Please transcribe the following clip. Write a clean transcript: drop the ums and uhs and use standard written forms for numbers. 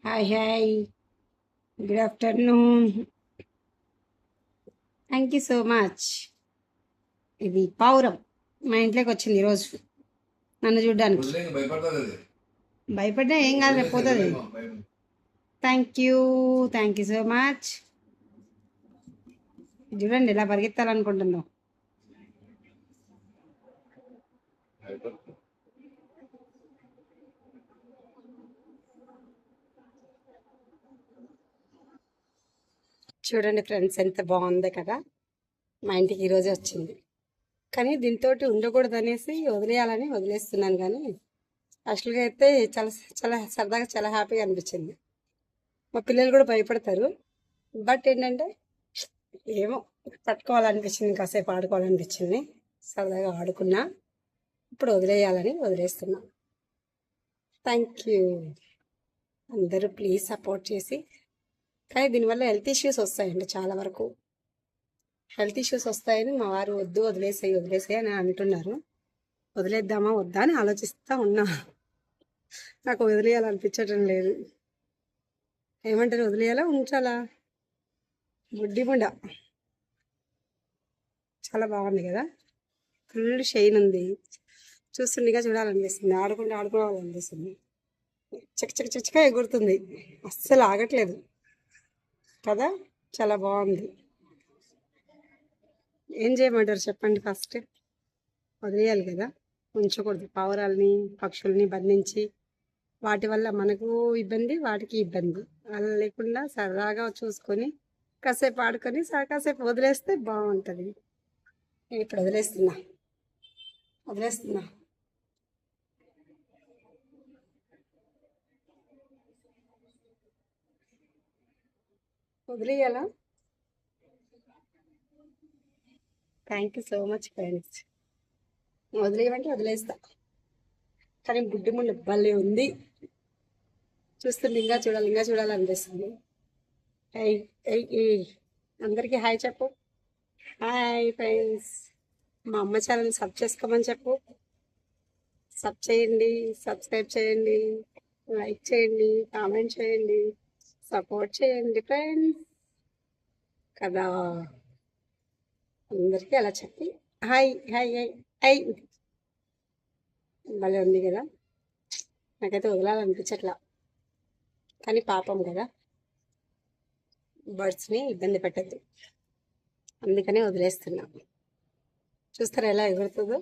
Hi hi, good afternoon. Thank you so much. ఇది పావురం మా ఇంట్లోకి వచ్చింది ఈరోజు నన్ను చూడ్డానికి. భయపడ్డా ఏం కాదు, రేపు పోతుంది. Thank you so much. చూడండి ఎలా పరిగెత్తాలనుకుంటుందో. చూడండి ఫ్రెండ్స్, ఎంత బాగుంది కదా. మా ఇంటికి ఈరోజే వచ్చింది, కానీ దీంతో ఉండకూడదు అనేసి వదిలేయాలని వదిలేస్తున్నాను. కానీ యాక్చువల్గా అయితే చాలా చాలా సరదాగా చాలా హ్యాపీగా అనిపించింది. మా పిల్లలు కూడా భయపడతారు, బట్ ఏంటంటే ఏమో పట్టుకోవాలనిపించింది, కాసేపు ఆడుకోవాలనిపించింది. సరదాగా ఆడుకున్నా, ఇప్పుడు వదిలేయాలని వదిలేస్తున్నా. థ్యాంక్ యూ అందరూ, ప్లీజ్ సపోర్ట్ చేసి. కానీ దీనివల్ల హెల్త్ ఇష్యూస్ వస్తాయండి, చాలా వరకు హెల్త్ ఇష్యూస్ వస్తాయని మా వారు వదిలేసాయి అని అంటున్నారు. వదిలేద్దామా వద్దా అని ఆలోచిస్తూ ఉన్నా. నాకు వదిలేయాలనిపించటం లేదు. ఏమంటారు, వదిలేయాలా ఉంచాలా? బుడ్డి బుండ చాలా బాగుంది కదా, ఫుల్ షైన్ ఉంది. చూస్తుండగా చూడాలనిపిస్తుంది, ఆడుకోవాలనిపిస్తుంది. చక్క ఎగురుతుంది, అస్సలు ఆగట్లేదు కదా, చాలా బాగుంది. ఏం చేయమంటారు చెప్పండి? ఫస్ట్ వదిలేయాలి కదా, ఉంచకూడదు. పావురాలని పక్షుల్ని బంధించి వాటి వల్ల మనకు ఇబ్బంది, వాటికి ఇబ్బంది. అలా లేకుండా సరదాగా చూసుకొని కాసేపు ఆడుకొని కాసేపు వదిలేస్తే బాగుంటుంది. నేను ఇప్పుడు వదిలేస్తున్నా. వదిలేయాలా? Thank you so much friends. వదిలేయమంటే వదిలేస్తా, కానీ బుడ్డి ముందు భలే ఉంది. చూస్తుంది ఇంకా చూడాలనిపిస్తుంది. అందరికీ హాయ్ చెప్పు. హాయ్ ఫ్రెండ్స్, మా అమ్మ ఛానల్ సబ్ చేసుకోమని చెప్పు. సబ్స్క్రైబ్ చేయండి, లైక్ చేయండి, కామెంట్ చేయండి, సపోర్ట్ చేయండి ఫ్రెండ్స్ కదా. అందరికీ అలా చెప్పి హాయ్ హాయ్ హాయ్ హాయ్. భలే ఉంది కదా, నాకైతే వదలాలనిపించట్లా, కానీ పాపం కదా, బర్డ్స్ని ఇబ్బంది పెట్టద్దు, అందుకనే వదిలేస్తున్నా. చూస్తారా ఎలా ఎగురుతుందో?